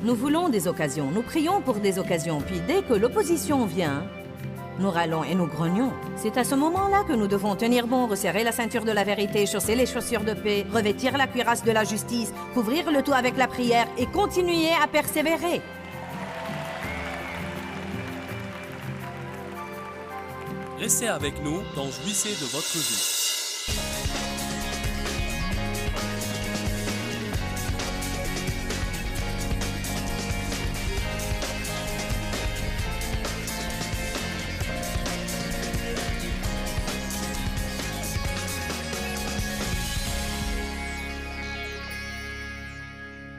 Nous voulons des occasions, nous prions pour des occasions, puis dès que l'opposition vient, nous râlons et nous grognons. C'est à ce moment-là que nous devons tenir bon, resserrer la ceinture de la vérité, chausser les chaussures de paix, revêtir la cuirasse de la justice, couvrir le tout avec la prière et continuer à persévérer. Restez avec nous dans Jouissez de votre vie.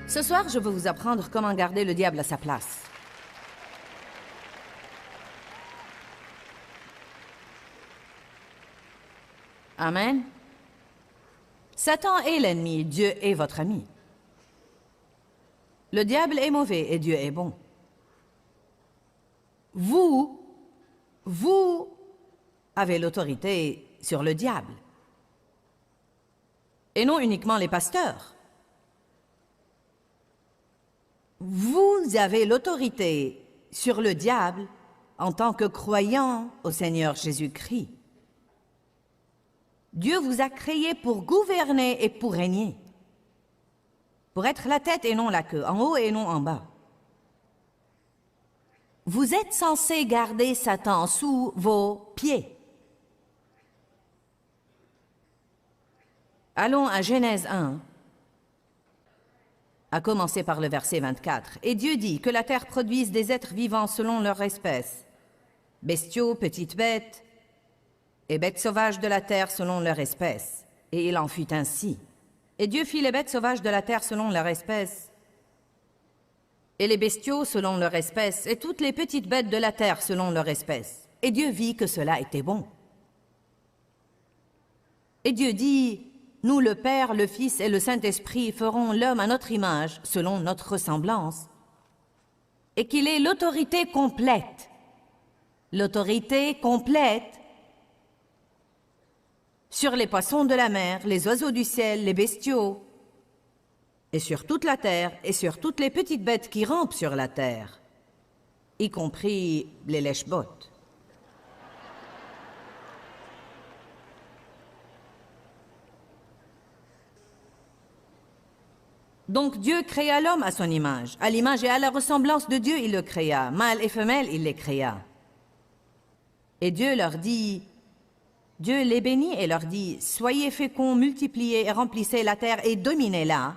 Ce soir, je veux vous apprendre comment garder le diable à sa place. Amen. Satan est l'ennemi, Dieu est votre ami. Le diable est mauvais et Dieu est bon. Vous avez l'autorité sur le diable. Et non uniquement les pasteurs. Vous avez l'autorité sur le diable en tant que croyant au Seigneur Jésus-Christ. Dieu vous a créé pour gouverner et pour régner. Pour être la tête et non la queue, en haut et non en bas. Vous êtes censé garder Satan sous vos pieds. Allons à Genèse 1. À commencer par le verset 24. « Et Dieu dit que la terre produise des êtres vivants selon leur espèce, bestiaux, petites bêtes, et bêtes sauvages de la terre selon leur espèce. Et il en fut ainsi. Et Dieu fit les bêtes sauvages de la terre selon leur espèce, et les bestiaux selon leur espèce, et toutes les petites bêtes de la terre selon leur espèce. Et Dieu vit que cela était bon. Et Dieu dit... Nous, le Père, le Fils et le Saint-Esprit ferons l'homme à notre image, selon notre ressemblance, et qu'il ait l'autorité complète sur les poissons de la mer, les oiseaux du ciel, les bestiaux, et sur toute la terre, et sur toutes les petites bêtes qui rampent sur la terre, y compris les lèche-bottes. Donc Dieu créa l'homme à son image. À l'image et à la ressemblance de Dieu, il le créa. Mâle et femelle, il les créa. Et Dieu leur dit, Dieu les bénit et leur dit, « Soyez féconds, multipliez et remplissez la terre et dominez-la. »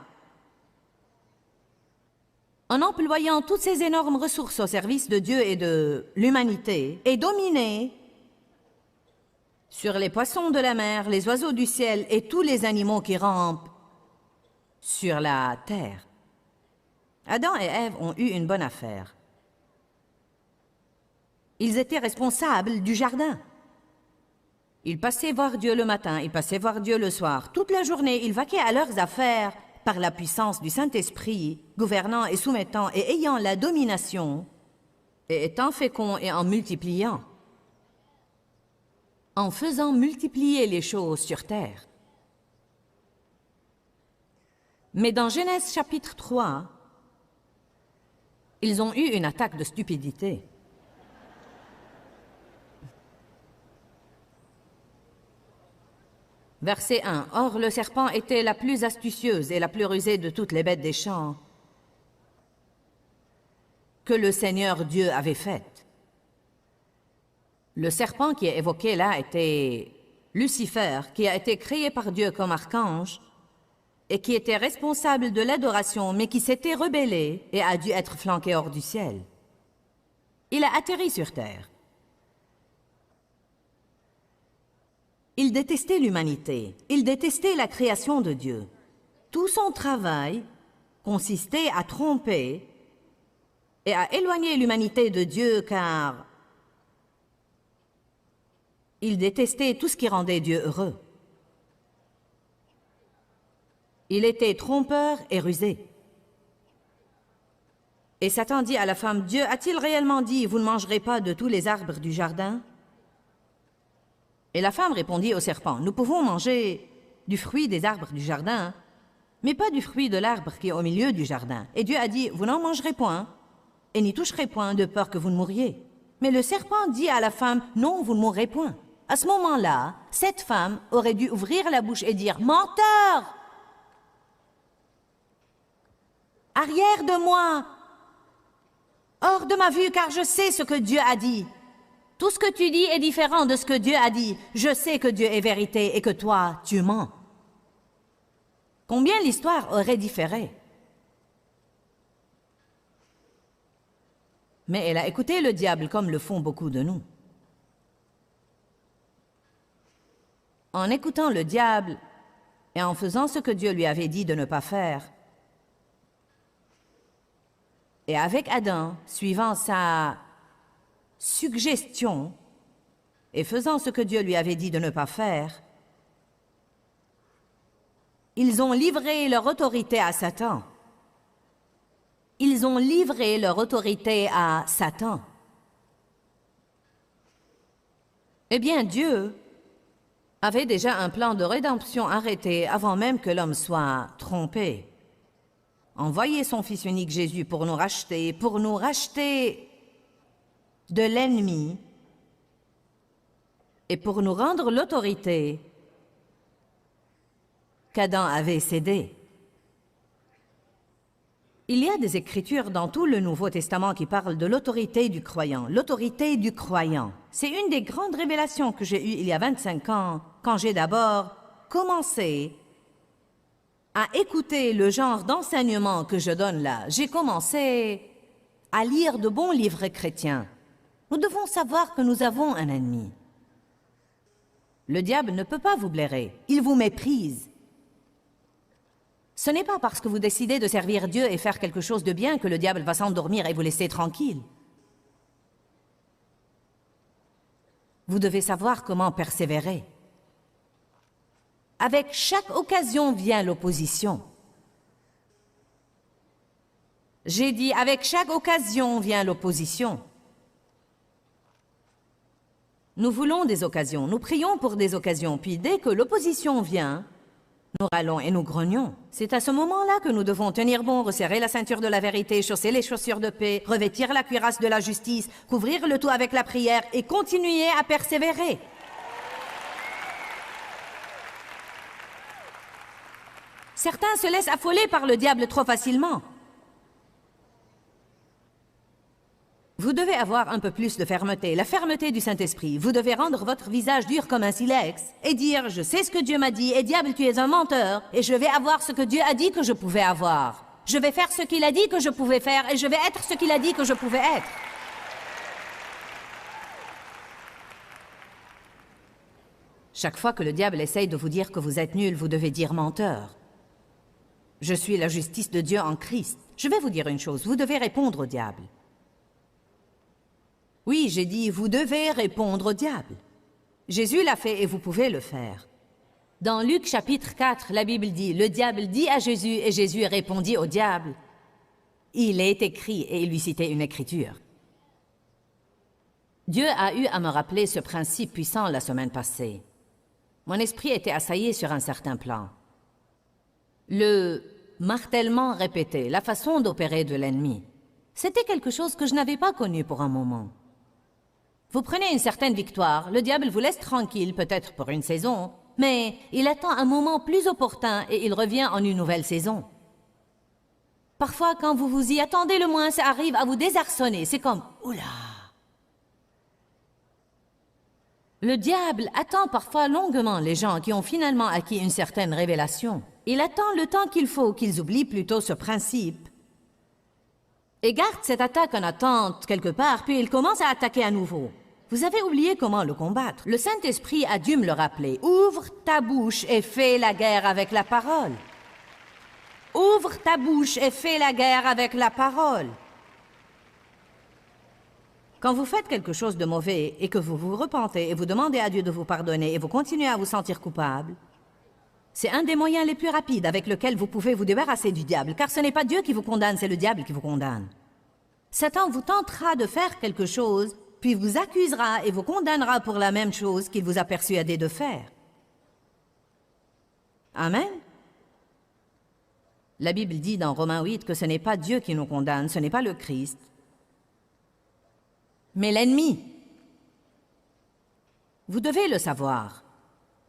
En employant toutes ces énormes ressources au service de Dieu et de l'humanité, et dominez sur les poissons de la mer, les oiseaux du ciel et tous les animaux qui rampent sur la terre. Adam et Ève ont eu une bonne affaire. Ils étaient responsables du jardin. Ils passaient voir Dieu le matin, ils passaient voir Dieu le soir. Toute la journée, ils vaquaient à leurs affaires par la puissance du Saint-Esprit, gouvernant et soumettant et ayant la domination, et étant féconds et en multipliant, en faisant multiplier les choses sur terre. Mais dans Genèse chapitre 3, ils ont eu une attaque de stupidité. Verset 1. « Or le serpent était la plus astucieuse et la plus rusée de toutes les bêtes des champs que le Seigneur Dieu avait faites. » Le serpent qui est évoqué là était Lucifer, qui a été créé par Dieu comme archange, et qui était responsable de l'adoration, mais qui s'était rebellé et a dû être flanqué hors du ciel. Il a atterri sur terre. Il détestait l'humanité, il détestait la création de Dieu. Tout son travail consistait à tromper et à éloigner l'humanité de Dieu, car il détestait tout ce qui rendait Dieu heureux. Il était trompeur et rusé. Et Satan dit à la femme, « Dieu a-t-il réellement dit, vous ne mangerez pas de tous les arbres du jardin ?» Et la femme répondit au serpent, « Nous pouvons manger du fruit des arbres du jardin, mais pas du fruit de l'arbre qui est au milieu du jardin. Et Dieu a dit, vous n'en mangerez point, et n'y toucherez point, de peur que vous ne mouriez. Mais le serpent dit à la femme, non, vous ne mourrez point. À ce moment-là, cette femme aurait dû ouvrir la bouche et dire, menteur! Arrière de moi! Hors de ma vue, car je sais ce que Dieu a dit. Tout ce que tu dis est différent de ce que Dieu a dit. Je sais que Dieu est vérité et que toi, tu mens. Combien l'histoire aurait différé? Mais elle a écouté le diable comme le font beaucoup de nous. En écoutant le diable et en faisant ce que Dieu lui avait dit de ne pas faire, et avec Adam, suivant sa suggestion et faisant ce que Dieu lui avait dit de ne pas faire, ils ont livré leur autorité à Satan. Ils ont livré leur autorité à Satan. Eh bien, Dieu avait déjà un plan de rédemption arrêté avant même que l'homme soit trompé. Envoyer son Fils unique Jésus pour nous racheter de l'ennemi et pour nous rendre l'autorité qu'Adam avait cédée. Il y a des écritures dans tout le Nouveau Testament qui parlent de l'autorité du croyant. L'autorité du croyant. C'est une des grandes révélations que j'ai eues il y a 25 ans, quand j'ai d'abord commencé à écouter le genre d'enseignement que je donne là. J'ai commencé à lire de bons livres chrétiens. Nous devons savoir que nous avons un ennemi. Le diable ne peut pas vous blairer. Il vous méprise. Ce n'est pas parce que vous décidez de servir Dieu et faire quelque chose de bien que le diable va s'endormir et vous laisser tranquille. Vous devez savoir comment persévérer. Avec chaque occasion vient l'opposition. J'ai dit, avec chaque occasion vient l'opposition. Nous voulons des occasions, nous prions pour des occasions, puis dès que l'opposition vient, nous râlons et nous grognons. C'est à ce moment-là que nous devons tenir bon, resserrer la ceinture de la vérité, chausser les chaussures de paix, revêtir la cuirasse de la justice, couvrir le tout avec la prière et continuer à persévérer. Certains se laissent affoler par le diable trop facilement. Vous devez avoir un peu plus de fermeté, la fermeté du Saint-Esprit. Vous devez rendre votre visage dur comme un silex et dire « Je sais ce que Dieu m'a dit, et diable, tu es un menteur, et je vais avoir ce que Dieu a dit que je pouvais avoir. Je vais faire ce qu'il a dit que je pouvais faire, et je vais être ce qu'il a dit que je pouvais être. » Chaque fois que le diable essaye de vous dire que vous êtes nul, vous devez dire « menteur ». Je suis la justice de Dieu en Christ. Je vais vous dire une chose, vous devez répondre au diable. Oui, j'ai dit, vous devez répondre au diable. Jésus l'a fait et vous pouvez le faire. Dans Luc chapitre 4, la Bible dit, le diable dit à Jésus et Jésus répondit au diable. Il est écrit et il lui citait une écriture. Dieu a eu à me rappeler ce principe puissant la semaine passée. Mon esprit était assailli sur un certain plan. Le martèlement répété, la façon d'opérer de l'ennemi, c'était quelque chose que je n'avais pas connu pour un moment. Vous prenez une certaine victoire, le diable vous laisse tranquille, peut-être pour une saison, mais il attend un moment plus opportun et il revient en une nouvelle saison. Parfois, quand vous vous y attendez le moins, ça arrive à vous désarçonner. C'est comme « Oula !» Le diable attend parfois longuement les gens qui ont finalement acquis une certaine révélation. Il attend le temps qu'il faut qu'ils oublient plutôt ce principe et garde cette attaque en attente quelque part, puis il commence à attaquer à nouveau. Vous avez oublié comment le combattre. Le Saint-Esprit a dû me le rappeler. Ouvre ta bouche et fais la guerre avec la parole. Ouvre ta bouche et fais la guerre avec la parole. Quand vous faites quelque chose de mauvais et que vous vous repentez et vous demandez à Dieu de vous pardonner et vous continuez à vous sentir coupable, c'est un des moyens les plus rapides avec lequel vous pouvez vous débarrasser du diable, car ce n'est pas Dieu qui vous condamne, c'est le diable qui vous condamne. Satan vous tentera de faire quelque chose, puis vous accusera et vous condamnera pour la même chose qu'il vous a persuadé de faire. Amen. La Bible dit dans Romains 8 que ce n'est pas Dieu qui nous condamne, ce n'est pas le Christ, mais l'ennemi. Vous devez le savoir.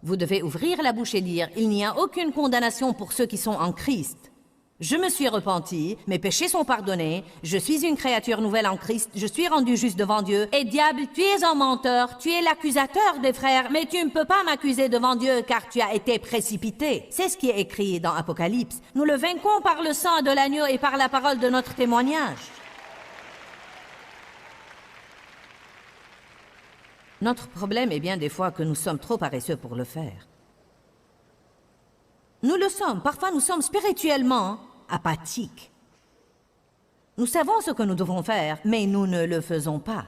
Vous devez ouvrir la bouche et dire « Il n'y a aucune condamnation pour ceux qui sont en Christ. Je me suis repenti, mes péchés sont pardonnés, je suis une créature nouvelle en Christ, je suis rendu juste devant Dieu. Et diable, tu es un menteur, tu es l'accusateur des frères, mais tu ne peux pas m'accuser devant Dieu car tu as été précipité. » C'est ce qui est écrit dans Apocalypse. Nous le vainquons par le sang de l'agneau et par la parole de notre témoignage. Notre problème est bien des fois que nous sommes trop paresseux pour le faire. Nous le sommes. Parfois, nous sommes spirituellement apathiques. Nous savons ce que nous devons faire, mais nous ne le faisons pas.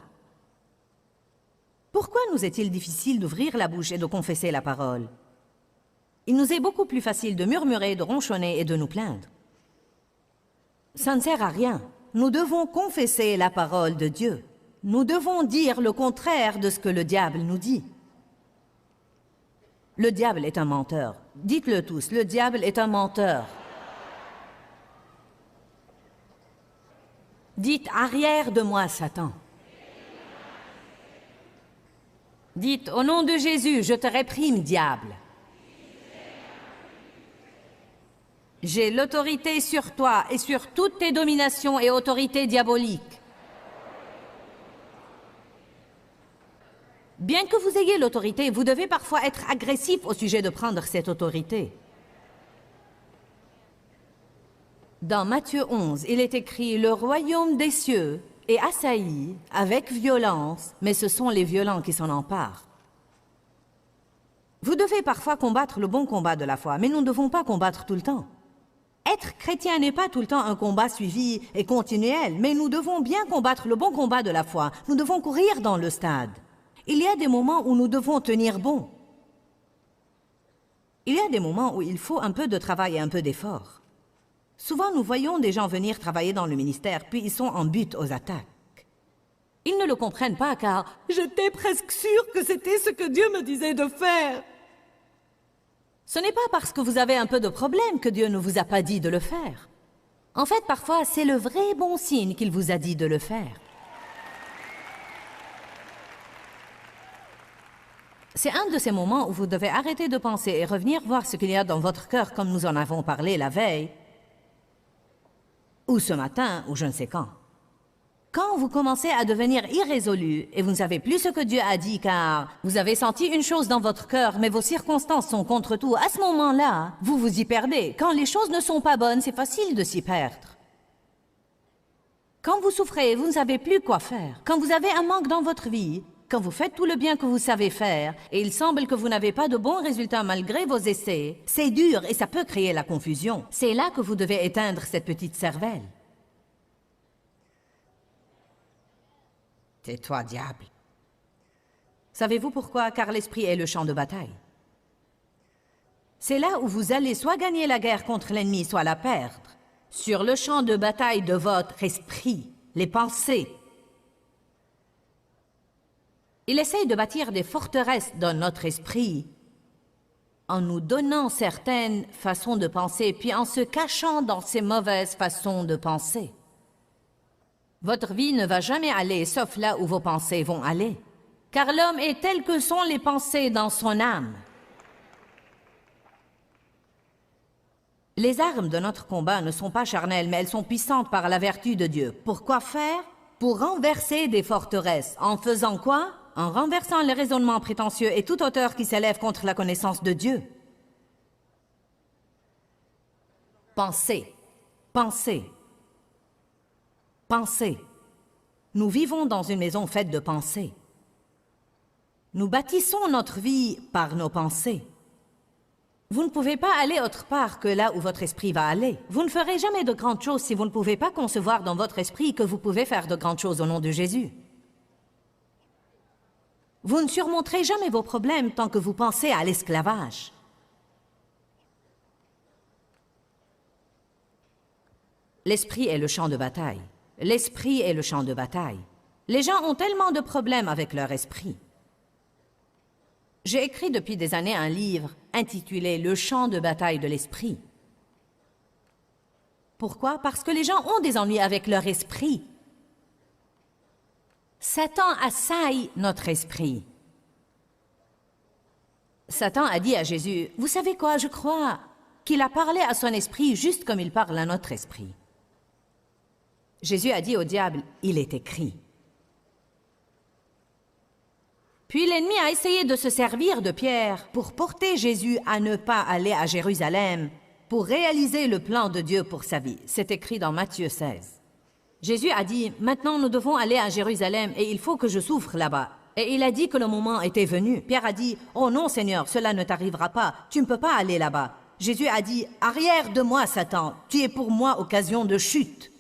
Pourquoi nous est-il difficile d'ouvrir la bouche et de confesser la parole? Il nous est beaucoup plus facile de murmurer, de ronchonner et de nous plaindre. Ça ne sert à rien. Nous devons confesser la parole de Dieu. Nous devons dire le contraire de ce que le diable nous dit. Le diable est un menteur. Dites-le tous, le diable est un menteur. Dites « arrière de moi, Satan ». Dites « au nom de Jésus, je te réprime, diable ». J'ai l'autorité sur toi et sur toutes tes dominations et autorités diaboliques. Bien que vous ayez l'autorité, vous devez parfois être agressif au sujet de prendre cette autorité. Dans Matthieu 11, il est écrit « Le royaume des cieux est assailli avec violence, mais ce sont les violents qui s'en emparent. » Vous devez parfois combattre le bon combat de la foi, mais nous ne devons pas combattre tout le temps. Être chrétien n'est pas tout le temps un combat suivi et continuel, mais nous devons bien combattre le bon combat de la foi. Nous devons courir dans le stade. Il y a des moments où nous devons tenir bon. Il y a des moments où il faut un peu de travail et un peu d'effort. Souvent, nous voyons des gens venir travailler dans le ministère, puis ils sont en butte aux attaques. Ils ne le comprennent pas car « j'étais presque sûre que c'était ce que Dieu me disait de faire ». Ce n'est pas parce que vous avez un peu de problème que Dieu ne vous a pas dit de le faire. En fait, parfois, c'est le vrai bon signe qu'il vous a dit de le faire. C'est un de ces moments où vous devez arrêter de penser et revenir voir ce qu'il y a dans votre cœur comme nous en avons parlé la veille, ou ce matin, ou je ne sais quand. Quand vous commencez à devenir irrésolu et vous ne savez plus ce que Dieu a dit car vous avez senti une chose dans votre cœur mais vos circonstances sont contre tout, à ce moment-là, vous vous y perdez. Quand les choses ne sont pas bonnes, c'est facile de s'y perdre. Quand vous souffrez, vous ne savez plus quoi faire. Quand vous avez un manque dans votre vie, quand vous faites tout le bien que vous savez faire et il semble que vous n'avez pas de bons résultats malgré vos essais, c'est dur et ça peut créer la confusion. C'est là que vous devez éteindre cette petite cervelle. Tais-toi, diable. Savez-vous pourquoi? Car l'esprit est le champ de bataille. C'est là où vous allez soit gagner la guerre contre l'ennemi, soit la perdre. Sur le champ de bataille de votre esprit, les pensées. Il essaye de bâtir des forteresses dans notre esprit en nous donnant certaines façons de penser, puis en se cachant dans ces mauvaises façons de penser. Votre vie ne va jamais aller sauf là où vos pensées vont aller. Car l'homme est tel que sont les pensées dans son âme. Les armes de notre combat ne sont pas charnelles, mais elles sont puissantes par la vertu de Dieu. Pourquoi faire? Pour renverser des forteresses. En faisant quoi? En renversant les raisonnements prétentieux et toute hauteur qui s'élève contre la connaissance de Dieu. Pensez, pensez, pensez. Nous vivons dans une maison faite de pensées. Nous bâtissons notre vie par nos pensées. Vous ne pouvez pas aller autre part que là où votre esprit va aller. Vous ne ferez jamais de grandes choses si vous ne pouvez pas concevoir dans votre esprit que vous pouvez faire de grandes choses au nom de Jésus. Vous ne surmonterez jamais vos problèmes tant que vous pensez à l'esclavage. L'esprit est le champ de bataille. L'esprit est le champ de bataille. Les gens ont tellement de problèmes avec leur esprit. J'ai écrit depuis des années un livre intitulé « Le champ de bataille de l'esprit ». Pourquoi? Parce que les gens ont des ennuis avec leur esprit. Satan assaille notre esprit. Satan a dit à Jésus, « Vous savez quoi, je crois qu'il a parlé à son esprit juste comme il parle à notre esprit. » Jésus a dit au diable, « Il est écrit. » Puis l'ennemi a essayé de se servir de Pierre pour porter Jésus à ne pas aller à Jérusalem pour réaliser le plan de Dieu pour sa vie. C'est écrit dans Matthieu 16. Jésus a dit, « Maintenant nous devons aller à Jérusalem et il faut que je souffre là-bas. » Et il a dit que le moment était venu. Pierre a dit, « Oh non Seigneur, cela ne t'arrivera pas, tu ne peux pas aller là-bas. » Jésus a dit, « Arrière de moi Satan, tu es pour moi occasion de chute. »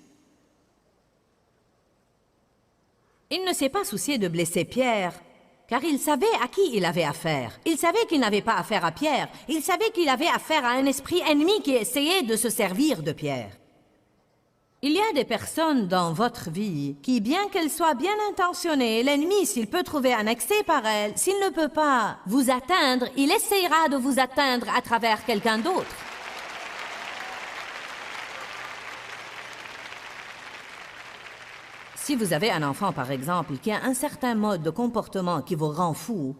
Il ne s'est pas soucié de blesser Pierre, car il savait à qui il avait affaire. Il savait qu'il n'avait pas affaire à Pierre, il savait qu'il avait affaire à un esprit ennemi qui essayait de se servir de Pierre. Il y a des personnes dans votre vie qui, bien qu'elles soient bien intentionnées, l'ennemi, s'il peut trouver un accès par elles, s'il ne peut pas vous atteindre, il essayera de vous atteindre à travers quelqu'un d'autre. Si vous avez un enfant, par exemple, qui a un certain mode de comportement qui vous rend fou,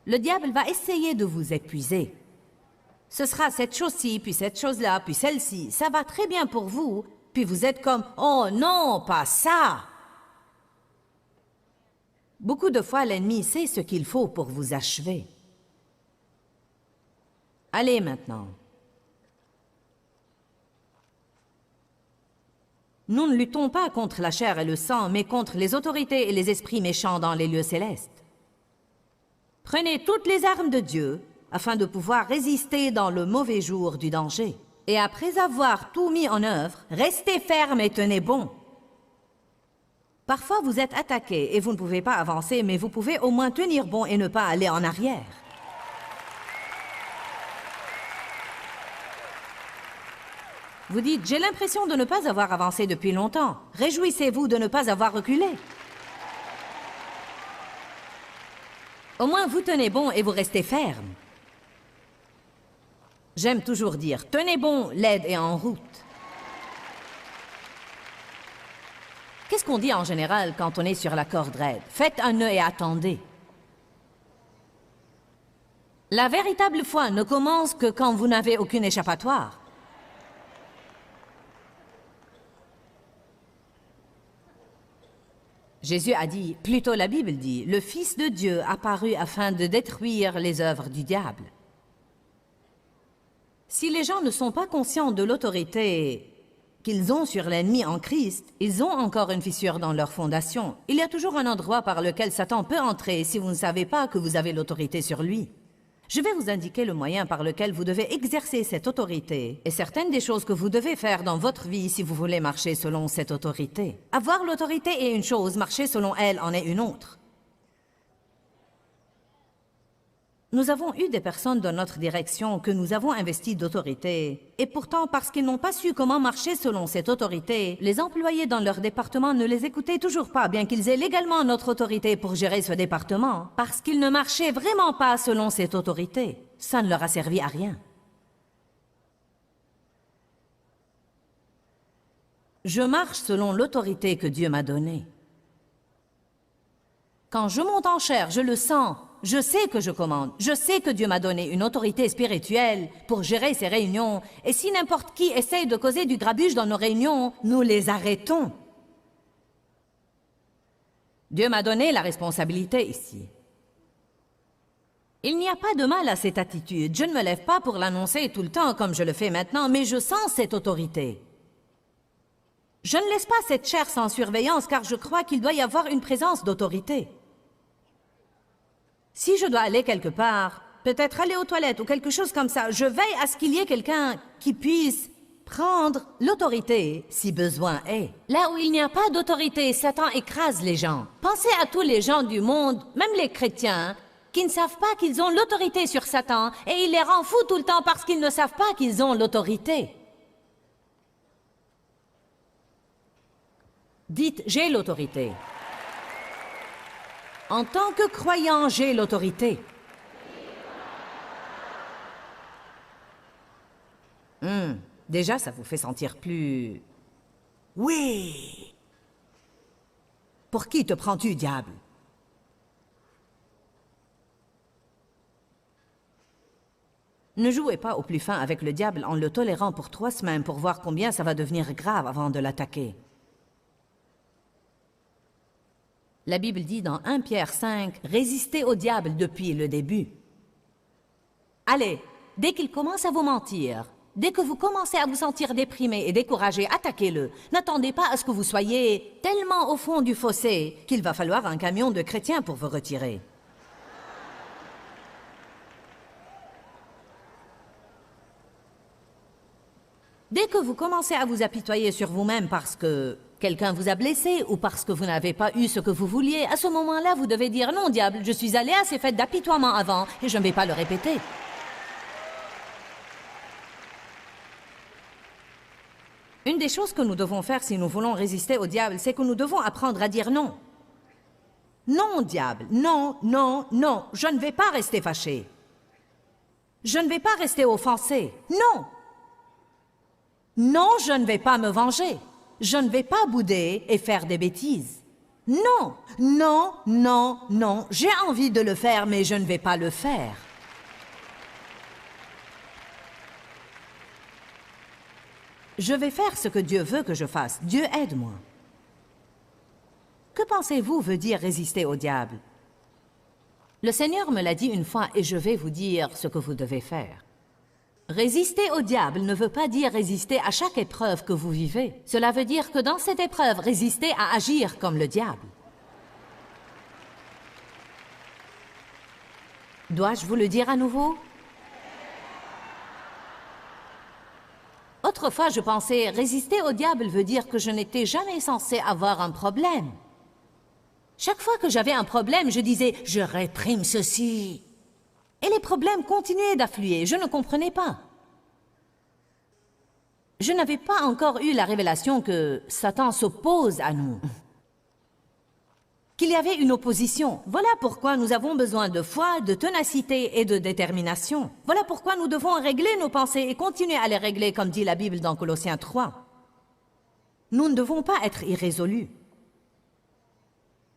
le diable va essayer de vous épuiser. Ce sera cette chose-ci, puis cette chose-là, puis celle-ci. Ça va très bien pour vous, puis vous êtes comme « Oh non, pas ça !» Beaucoup de fois, l'ennemi sait ce qu'il faut pour vous achever. Allez maintenant. Nous ne luttons pas contre la chair et le sang, mais contre les autorités et les esprits méchants dans les lieux célestes. Prenez toutes les armes de Dieu, afin de pouvoir résister dans le mauvais jour du danger. Et après avoir tout mis en œuvre, restez ferme et tenez bon. Parfois, vous êtes attaqué et vous ne pouvez pas avancer, mais vous pouvez au moins tenir bon et ne pas aller en arrière. Vous dites, j'ai l'impression de ne pas avoir avancé depuis longtemps. Réjouissez-vous de ne pas avoir reculé. Au moins, vous tenez bon et vous restez ferme. J'aime toujours dire, tenez bon, l'aide est en route. Qu'est-ce qu'on dit en général quand on est sur la corde raide? Faites un nœud et attendez. La véritable foi ne commence que quand vous n'avez aucune échappatoire. Jésus a dit, plutôt la Bible dit, le Fils de Dieu apparut afin de détruire les œuvres du diable. Si les gens ne sont pas conscients de l'autorité qu'ils ont sur l'ennemi en Christ, ils ont encore une fissure dans leur fondation. Il y a toujours un endroit par lequel Satan peut entrer si vous ne savez pas que vous avez l'autorité sur lui. Je vais vous indiquer le moyen par lequel vous devez exercer cette autorité et certaines des choses que vous devez faire dans votre vie si vous voulez marcher selon cette autorité. Avoir l'autorité est une chose, marcher selon elle en est une autre. Nous avons eu des personnes dans notre direction que nous avons investies d'autorité. Et pourtant, parce qu'ils n'ont pas su comment marcher selon cette autorité, les employés dans leur département ne les écoutaient toujours pas, bien qu'ils aient légalement notre autorité pour gérer ce département, parce qu'ils ne marchaient vraiment pas selon cette autorité. Ça ne leur a servi à rien. Je marche selon l'autorité que Dieu m'a donnée. Quand je monte en chair, je le sens. Je sais que je commande. Je sais que Dieu m'a donné une autorité spirituelle pour gérer ces réunions. Et si n'importe qui essaye de causer du grabuge dans nos réunions, nous les arrêtons. Dieu m'a donné la responsabilité ici. Il n'y a pas de mal à cette attitude. Je ne me lève pas pour l'annoncer tout le temps comme je le fais maintenant, mais je sens cette autorité. Je ne laisse pas cette chair sans surveillance car je crois qu'il doit y avoir une présence d'autorité. Si je dois aller quelque part, peut-être aller aux toilettes ou quelque chose comme ça, je veille à ce qu'il y ait quelqu'un qui puisse prendre l'autorité si besoin est. Là où il n'y a pas d'autorité, Satan écrase les gens. Pensez à tous les gens du monde, même les chrétiens, qui ne savent pas qu'ils ont l'autorité sur Satan et il les rend fous tout le temps parce qu'ils ne savent pas qu'ils ont l'autorité. Dites, j'ai l'autorité. En tant que croyant, j'ai l'autorité. Déjà, ça vous fait sentir plus... Oui. Pour qui te prends-tu, diable? Ne jouez pas au plus fin avec le diable en le tolérant pour 3 semaines pour voir combien ça va devenir grave avant de l'attaquer. La Bible dit dans 1 Pierre 5, « Résistez au diable depuis le début. » Allez, dès qu'il commence à vous mentir, dès que vous commencez à vous sentir déprimé et découragé, attaquez-le. N'attendez pas à ce que vous soyez tellement au fond du fossé qu'il va falloir un camion de chrétiens pour vous retirer. Dès que vous commencez à vous apitoyer sur vous-même parce que quelqu'un vous a blessé ou parce que vous n'avez pas eu ce que vous vouliez, à ce moment-là, vous devez dire « Non, diable, je suis allé à ces fêtes d'apitoiement avant et je ne vais pas le répéter. » Une des choses que nous devons faire si nous voulons résister au diable, c'est que nous devons apprendre à dire non. Non, diable, non, non, non, je ne vais pas rester fâché. Je ne vais pas rester offensé. Non! Non, je ne vais pas me venger. Je ne vais pas bouder et faire des bêtises. Non, non, non, non, j'ai envie de le faire, mais je ne vais pas le faire. Je vais faire ce que Dieu veut que je fasse. Dieu aide-moi. Que pensez-vous veut dire résister au diable? Le Seigneur me l'a dit une fois et je vais vous dire ce que vous devez faire. Résister au diable ne veut pas dire résister à chaque épreuve que vous vivez. Cela veut dire que dans cette épreuve, résister à agir comme le diable. Dois-je vous le dire à nouveau? Autrefois, je pensais, résister au diable veut dire que je n'étais jamais censé avoir un problème. Chaque fois que j'avais un problème, je disais, je réprime ceci. Et les problèmes continuaient d'affluer, je ne comprenais pas. Je n'avais pas encore eu la révélation que Satan s'oppose à nous. Qu'il y avait une opposition. Voilà pourquoi nous avons besoin de foi, de ténacité et de détermination. Voilà pourquoi nous devons régler nos pensées et continuer à les régler, comme dit la Bible dans Colossiens 3. Nous ne devons pas être irrésolus.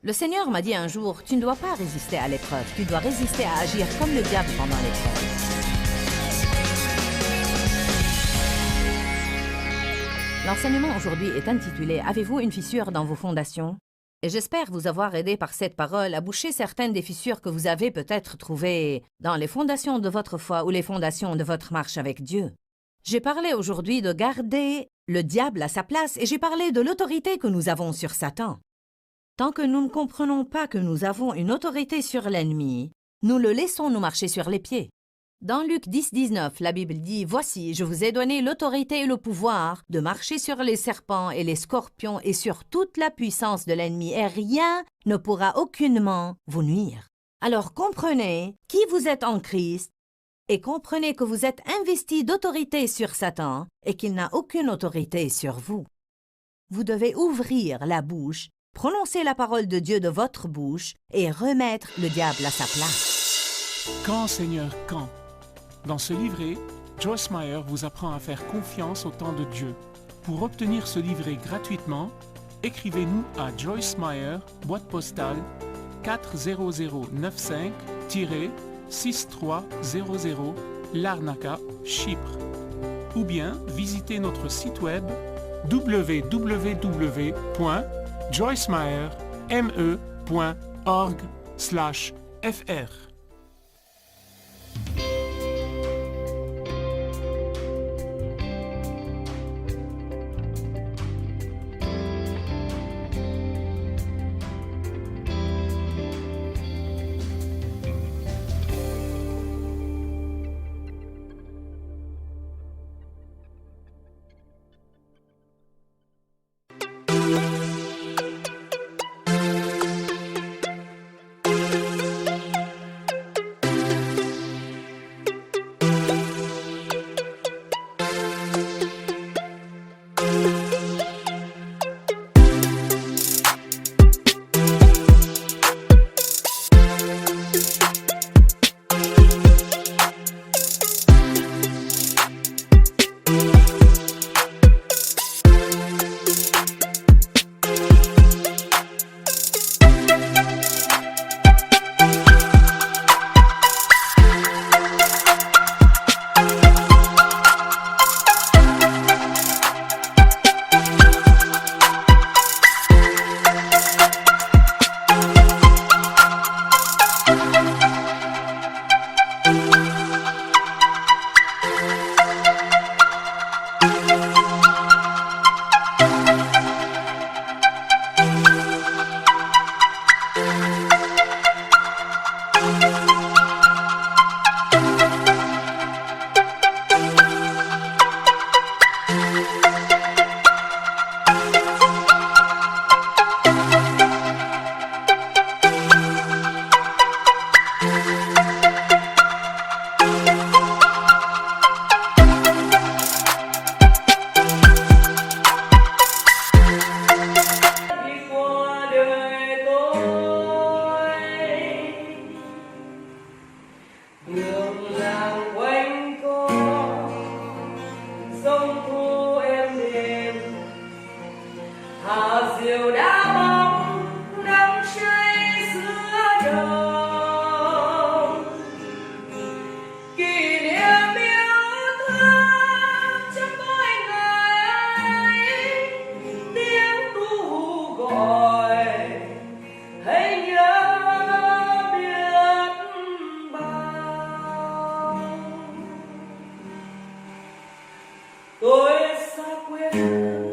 Le Seigneur m'a dit un jour, tu ne dois pas résister à l'épreuve, tu dois résister à agir comme le diable pendant l'épreuve. L'enseignement aujourd'hui est intitulé « Avez-vous une fissure dans vos fondations ?» Et j'espère vous avoir aidé par cette parole à boucher certaines des fissures que vous avez peut-être trouvées dans les fondations de votre foi ou les fondations de votre marche avec Dieu. J'ai parlé aujourd'hui de garder le diable à sa place et j'ai parlé de l'autorité que nous avons sur Satan. Tant que nous ne comprenons pas que nous avons une autorité sur l'ennemi, nous le laissons nous marcher sur les pieds. Dans Luc 10, 19, la Bible dit « Voici, je vous ai donné l'autorité et le pouvoir de marcher sur les serpents et les scorpions et sur toute la puissance de l'ennemi, et rien ne pourra aucunement vous nuire. » Alors comprenez qui vous êtes en Christ et comprenez que vous êtes investi d'autorité sur Satan et qu'il n'a aucune autorité sur vous. Vous devez ouvrir la bouche, prononcer la parole de Dieu de votre bouche et remettre le diable à sa place. Quand, Seigneur, quand? Dans ce livret, Joyce Meyer vous apprend à faire confiance au temps de Dieu. Pour obtenir ce livret gratuitement, écrivez-nous à Joyce Meyer, boîte postale 40095-6300, Larnaca, Chypre. Ou bien visitez notre site web www.joycemeyer.org/fr. toda esa cuestión